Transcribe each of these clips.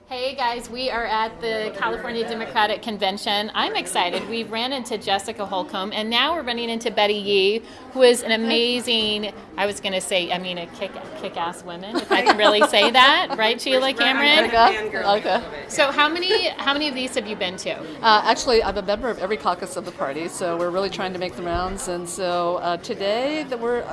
Hey guys, we are at the California Democratic Convention. I'm excited. We ran into Jessica Holcomb, and now we're running into Betty Yee, who is an amazing, a kick-ass woman, if I can really say that, right, Sheila Cameron? Okay. So how many of these have you been to? Actually, I'm a member of every caucus of the party, so we're really trying to make the rounds. And so today, we're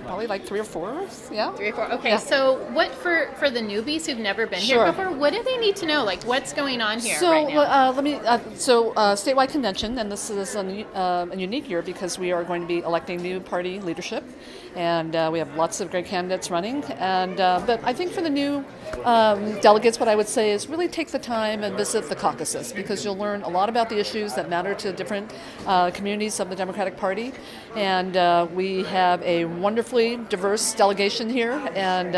probably like 3 or 4. Yeah. 3 or 4. Okay. Yeah. So what for the newbies who've never been here before? What do they need to know? Like, what's going on here right now? Statewide convention, and this is a unique year because we are going to be electing new party leadership, and we have lots of great candidates running. And but I think for the new delegates, what I would say is really take the time and visit the caucuses because you'll learn a lot about the issues that matter to different communities of the Democratic Party. And we have a wonderfully diverse delegation here, and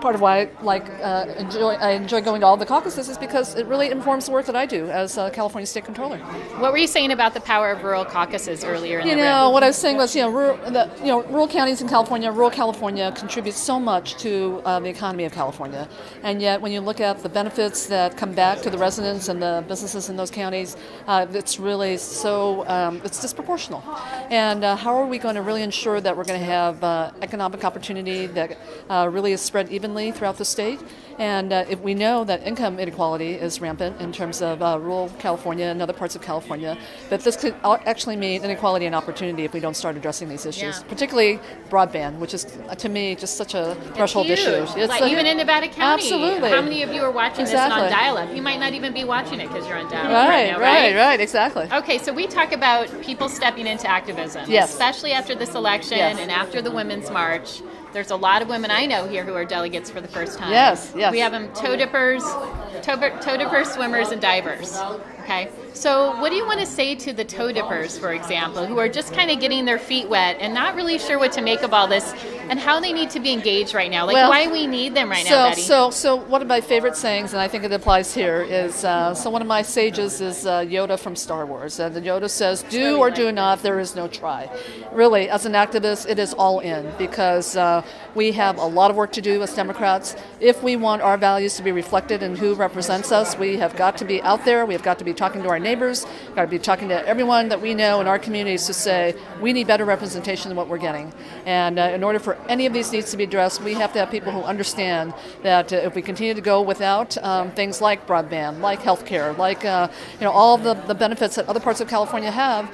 part of why I enjoy going to all the caucuses is because it really informs the work that I do as California State Controller. What were you saying about the power of rural caucuses earlier in the room? What I was saying was, rural counties in California, rural California contributes so much to the economy of California, and yet when you look at the benefits that come back to the residents and the businesses in those counties, it's really it's disproportional. And how are we going to really ensure that we're going to have economic opportunity that really is spread evenly throughout the state? And if we know that income inequality is rampant in terms of rural California and other parts of California, that this could actually mean inequality and opportunity if we don't start addressing these issues, particularly broadband, which is, to me, just such a threshold issue. It's even in Nevada County. Absolutely. How many of you are watching this on dial-up? You might not even be watching it because you're on dial-up Right, exactly. Okay, so we talk about people stepping into activism, especially after this election and after the Women's March. There's a lot of women I know here who are delegates for the first time. Yes. We have them toe dippers, swimmers, and divers. Okay. So what do you want to say to the toe dippers, for example, who are just kind of getting their feet wet and not really sure what to make of all this and how they need to be engaged right now? Why we need them right now, Betty? So one of my favorite sayings, and I think it applies here, is one of my sages is Yoda from Star Wars. And Yoda says, do or do not, there is no try. Really, as an activist, it is all in because we have a lot of work to do as Democrats. If we want our values to be reflected in who represents us, we have got to be out there. We have got to be talking to our neighbors, got to be talking to everyone that we know in our communities to say we need better representation than what we're getting. And in order for any of these needs to be addressed, we have to have people who understand that if we continue to go without things like broadband, like healthcare, like all of the benefits that other parts of California have,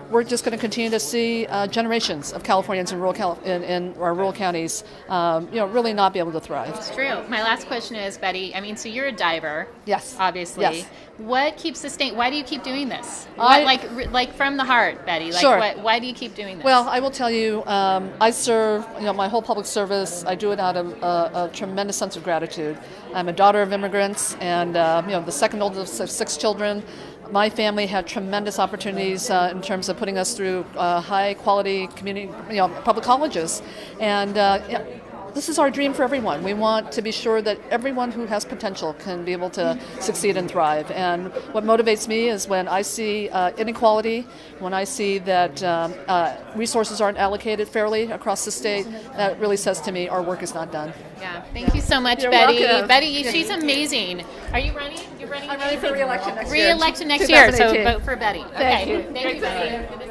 we're just going to continue to see generations of Californians in our rural counties, really not be able to thrive. It's true. My last question is, Betty, so you're a diver. Yes. Obviously. Yes. What keeps why do you keep doing this? Like from the heart, Betty? Why do you keep doing this? Well, I will tell you, I serve, my whole public service, I do it out of a tremendous sense of gratitude. I'm a daughter of immigrants and, the second oldest of 6 children. My family had tremendous opportunities in terms of putting us through high-quality community, public colleges, and this is our dream for everyone. We want to be sure that everyone who has potential can be able to succeed and thrive. And what motivates me is when I see inequality, when I see that resources aren't allocated fairly across the state, that really says to me our work is not done. Yeah, thank you so much, You're Betty. welcome. Betty, she's amazing. Are you running? You're running? I'm running for re-election next year. Re-election next year, so 2018. vote for Betty. Thank Okay. you. Thank you, Betty.